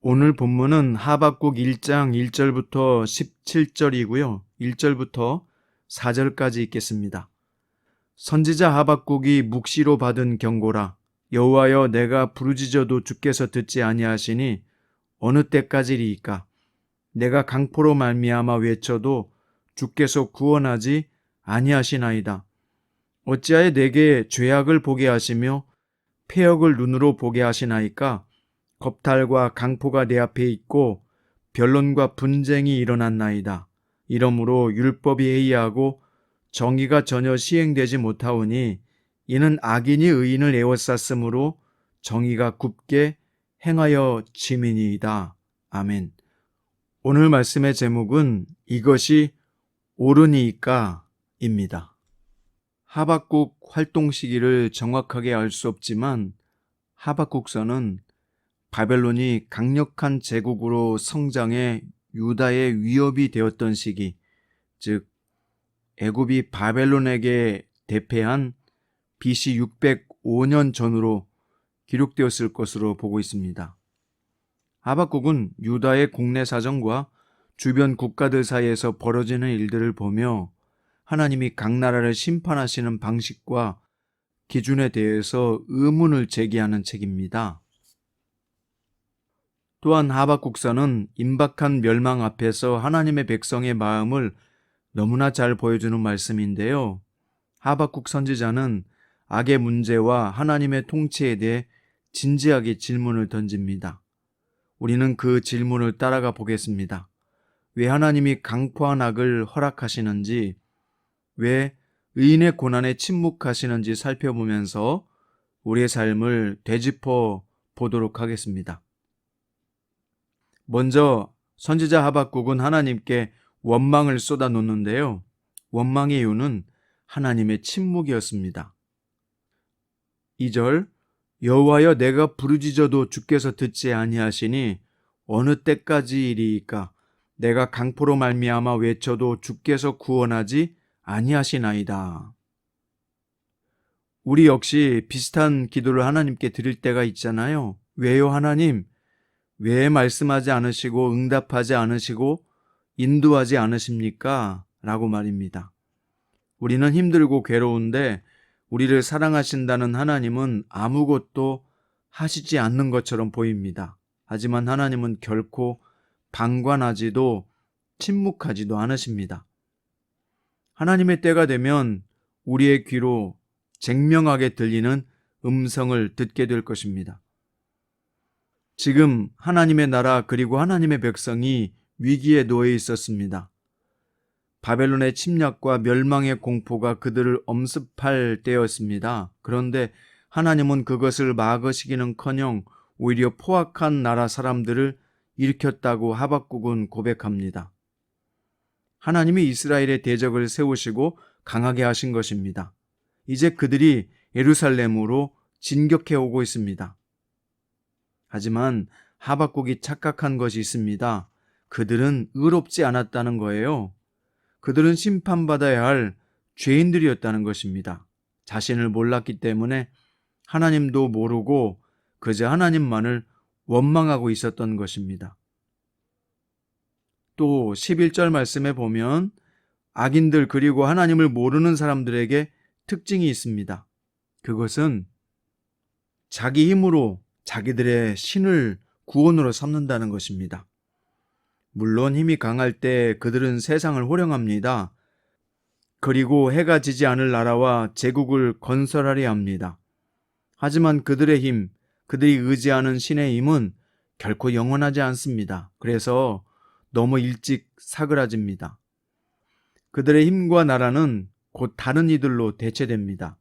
오늘 본문은 하박국 1장 1절부터 17절이고요. 1절부터 4절까지 읽겠습니다. 선지자 하박국이 묵시로 받은 경고라. 여호와여, 내가 부르짖어도 주께서 듣지 아니하시니 어느 때까지리이까? 내가 강포로 말미암아 외쳐도 주께서 구원하지 아니하시나이다. 어찌하여 내게 죄악을 보게 하시며 패역을 눈으로 보게 하시나이까? 겁탈과 강포가 내 앞에 있고 변론과 분쟁이 일어났나이다. 이러므로 율법이 해이하고 정의가 전혀 시행되지 못하오니 이는 악인이 의인을 에워쌌으므로 정의가 굽게 행하여 짐이니이다. 아멘. 오늘 말씀의 제목은 이것이 옳으니까입니다. 하박국 활동 시기를 정확하게 알 수 없지만 하박국서는 바벨론이 강력한 제국으로 성장해 유다의 위협이 되었던 시기, 즉 애굽이 바벨론에게 대패한 BC 605년 전으로 기록되었을 것으로 보고 있습니다. 하박국은 유다의 국내 사정과 주변 국가들 사이에서 벌어지는 일들을 보며 하나님이 각 나라를 심판하시는 방식과 기준에 대해서 의문을 제기하는 책입니다. 또한 하박국서는 임박한 멸망 앞에서 하나님의 백성의 마음을 너무나 잘 보여주는 말씀인데요. 하박국 선지자는 악의 문제와 하나님의 통치에 대해 진지하게 질문을 던집니다. 우리는 그 질문을 따라가 보겠습니다. 왜 하나님이 강포한 악을 허락하시는지, 왜 의인의 고난에 침묵하시는지 살펴보면서 우리의 삶을 되짚어 보도록 하겠습니다. 먼저 선지자 하박국은 하나님께 원망을 쏟아놓는데요. 원망의 이유는 하나님의 침묵이었습니다. 2절, 여호와여, 내가 부르짖어도 주께서 듣지 아니하시니 어느 때까지이리이까? 내가 강포로 말미암아 외쳐도 주께서 구원하지 아니하시나이다. 우리 역시 비슷한 기도를 하나님께 드릴 때가 있잖아요. 왜요, 하나님? 왜 말씀하지 않으시고 응답하지 않으시고 인도하지 않으십니까? 라고 말입니다. 우리는 힘들고 괴로운데 우리를 사랑하신다는 하나님은 아무것도 하시지 않는 것처럼 보입니다. 하지만 하나님은 결코 방관하지도 침묵하지도 않으십니다. 하나님의 때가 되면 우리의 귀로 쟁명하게 들리는 음성을 듣게 될 것입니다. 지금 하나님의 나라 그리고 하나님의 백성이 위기에 놓여 있었습니다. 바벨론의 침략과 멸망의 공포가 그들을 엄습할 때였습니다. 그런데 하나님은 그것을 막으시기는커녕 오히려 포악한 나라 사람들을 일으켰다고 하박국은 고백합니다. 하나님이 이스라엘의 대적을 세우시고 강하게 하신 것입니다. 이제 그들이 예루살렘으로 진격해 오고 있습니다. 하지만 하박국이 착각한 것이 있습니다. 그들은 의롭지 않았다는 거예요. 그들은 심판받아야 할 죄인들이었다는 것입니다. 자신을 몰랐기 때문에 하나님도 모르고 그저 하나님만을 원망하고 있었던 것입니다. 또 11절 말씀에 보면 악인들 그리고 하나님을 모르는 사람들에게 특징이 있습니다. 그것은 자기 힘으로 자기들의 신을 구원으로 삼는다는 것입니다. 물론 힘이 강할 때 그들은 세상을 호령합니다. 그리고 해가 지지 않을 나라와 제국을 건설하려 합니다. 하지만 그들의 힘, 그들이 의지하는 신의 힘은 결코 영원하지 않습니다. 그래서 너무 일찍 사그라집니다. 그들의 힘과 나라는 곧 다른 이들로 대체됩니다.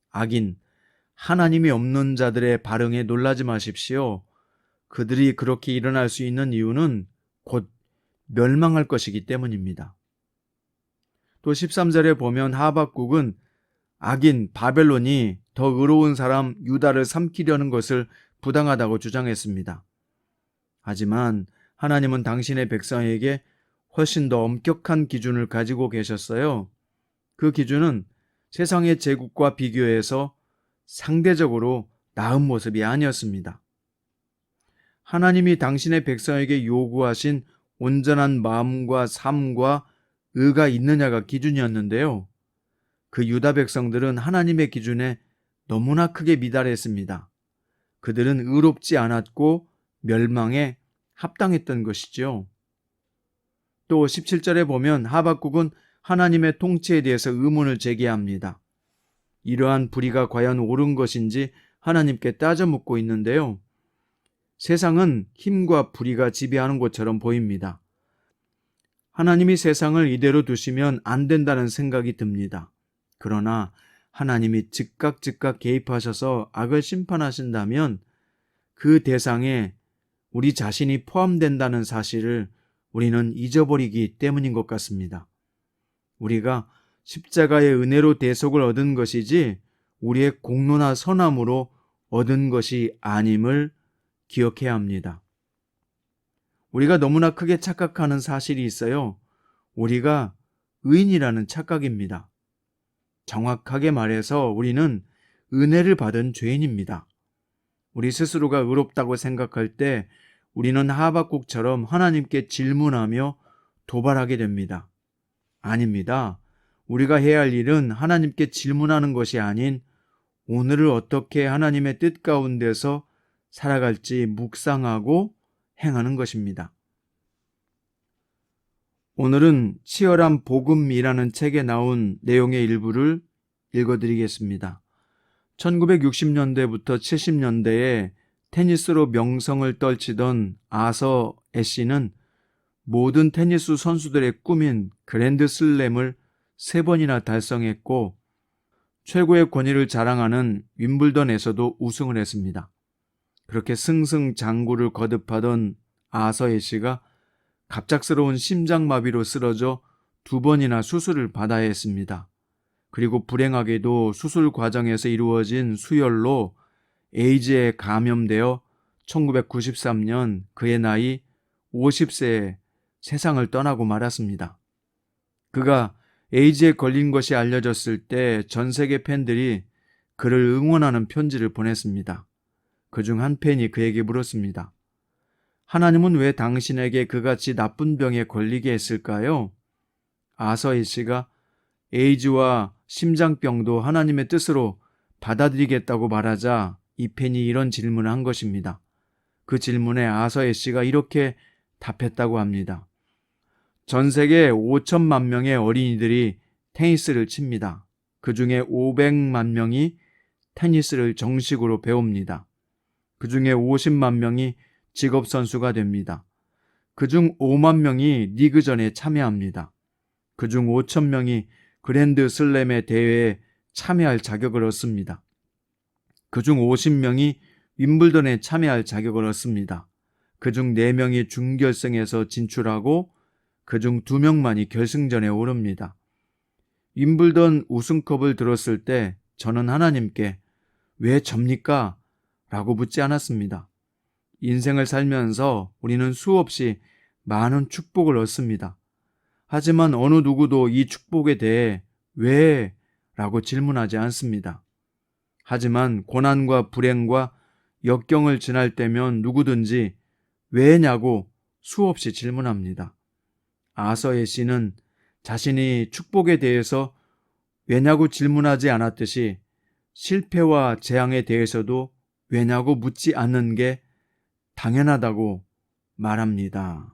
악인, 하나님이 없는 자들의 반응에 놀라지 마십시오. 그들이 그렇게 일어날 수 있는 이유는 곧 멸망할 것이기 때문입니다. 또 13절에 보면 하박국은 악인 바벨론이 더 의로운 사람 유다를 삼키려는 것을 부당하다고 주장했습니다. 하지만 하나님은 당신의 백성에게 훨씬 더 엄격한 기준을 가지고 계셨어요. 그 기준은 세상의 제국과 비교해서 상대적으로 나은 모습이 아니었습니다. 하나님이 당신의 백성에게 요구하신 온전한 마음과 삶과 의가 있느냐가 기준이었는데요. 그 유다 백성들은 하나님의 기준에 너무나 크게 미달했습니다. 그들은 의롭지 않았고 멸망에 합당했던 것이죠. 또 17절에 보면 하박국은 하나님의 통치에 대해서 의문을 제기합니다. 이러한 불의가 과연 옳은 것인지 하나님께 따져 묻고 있는데요. 세상은 힘과 불의가 지배하는 것처럼 보입니다. 하나님이 세상을 이대로 두시면 안 된다는 생각이 듭니다. 그러나 하나님이 즉각 개입하셔서 악을 심판하신다면 그 대상에 우리 자신이 포함된다는 사실을 우리는 잊어버리기 때문인 것 같습니다. 우리가 십자가의 은혜로 대속을 얻은 것이지 우리의 공로나 선함으로 얻은 것이 아님을 기억해야 합니다. 우리가 너무나 크게 착각하는 사실이 있어요. 우리가 의인이라는 착각입니다. 정확하게 말해서 우리는 은혜를 받은 죄인입니다. 우리 스스로가 의롭다고 생각할 때 우리는 하박국처럼 하나님께 질문하며 도발하게 됩니다. 아닙니다. 우리가 해야 할 일은 하나님께 질문하는 것이 아닌 오늘을 어떻게 하나님의 뜻 가운데서 살아갈지 묵상하고 행하는 것입니다. 오늘은 치열한 복음이라는 책에 나온 내용의 일부를 읽어드리겠습니다. 1960년대부터 70년대에 테니스로 명성을 떨치던 아서 애쉬는 모든 테니스 선수들의 꿈인 그랜드 슬램을 3번이나 달성했고 최고의 권위를 자랑하는 윈블던에서도 우승을 했습니다. 그렇게 승승장구를 거듭하던 아서 애쉬가 갑작스러운 심장마비로 쓰러져 2번이나 수술을 받아야 했습니다. 그리고 불행하게도 수술 과정에서 이루어진 수혈로 에이즈에 감염되어 1993년 그의 나이 50세에 세상을 떠나고 말았습니다. 그가 에이즈에 걸린 것이 알려졌을 때 전 세계 팬들이 그를 응원하는 편지를 보냈습니다. 그중 한 팬이 그에게 물었습니다. 하나님은 왜 당신에게 그같이 나쁜 병에 걸리게 했을까요? 아서 애쉬가 에이즈와 심장병도 하나님의 뜻으로 받아들이겠다고 말하자 이 팬이 이런 질문을 한 것입니다. 그 질문에 아서 애쉬가 이렇게 답했다고 합니다. 전 세계 5천만 명의 어린이들이 테니스를 칩니다. 그 중에 500만 명이 테니스를 정식으로 배웁니다. 그 중에 50만 명이 직업선수가 됩니다. 그 중 5만 명이 리그전에 참여합니다. 그 중 5천 명이 그랜드 슬램의 대회에 참여할 자격을 얻습니다. 그 중 50명이 윈블던에 참여할 자격을 얻습니다. 그 중 4명이 준결승에서 진출하고 그 중 2명만이 결승전에 오릅니다. 윈블던 우승컵을 들었을 때 저는 하나님께 왜 접니까? 라고 묻지 않았습니다. 인생을 살면서 우리는 수없이 많은 축복을 얻습니다. 하지만 어느 누구도 이 축복에 대해 왜? 라고 질문하지 않습니다. 하지만 고난과 불행과 역경을 지날 때면 누구든지 왜냐고 수없이 질문합니다. 아서 애쉬는 자신이 축복에 대해서 왜냐고 질문하지 않았듯이 실패와 재앙에 대해서도 왜냐고 묻지 않는 게 당연하다고 말합니다.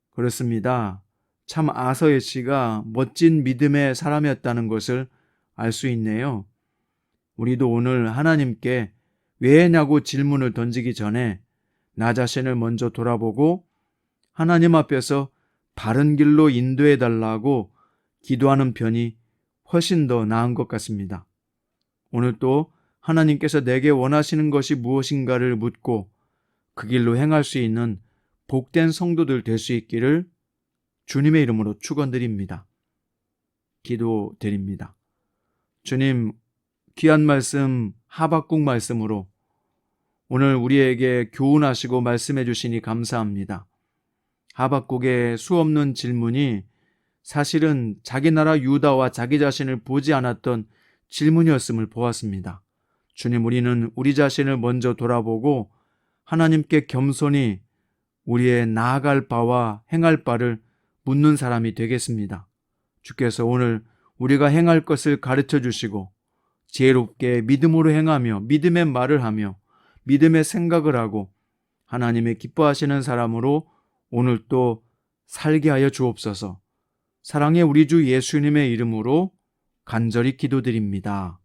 그렇습니다. 참 아서 애쉬가 멋진 믿음의 사람이었다는 것을 알 수 있네요. 우리도 오늘 하나님께 왜냐고 질문을 던지기 전에 나 자신을 먼저 돌아보고 하나님 앞에서 바른 길로 인도해 달라고 기도하는 편이 훨씬 더 나은 것 같습니다. 오늘 또 하나님께서 내게 원하시는 것이 무엇인가를 묻고 그 길로 행할 수 있는 복된 성도들 될 수 있기를 주님의 이름으로 축원드립니다. 기도드립니다. 주님, 귀한 말씀 하박국 말씀으로 오늘 우리에게 교훈하시고 말씀해 주시니 감사합니다. 하박국의 수없는 질문이 사실은 자기 나라 유다와 자기 자신을 보지 않았던 질문이었음을 보았습니다. 주님, 우리는 우리 자신을 먼저 돌아보고 하나님께 겸손히 우리의 나아갈 바와 행할 바를 묻는 사람이 되겠습니다. 주께서 오늘 우리가 행할 것을 가르쳐 주시고 지혜롭게 믿음으로 행하며 믿음의 말을 하며 믿음의 생각을 하고 하나님의 기뻐하시는 사람으로 오늘 또 살게 하여 주옵소서. 사랑의 우리 주 예수님의 이름으로 간절히 기도드립니다.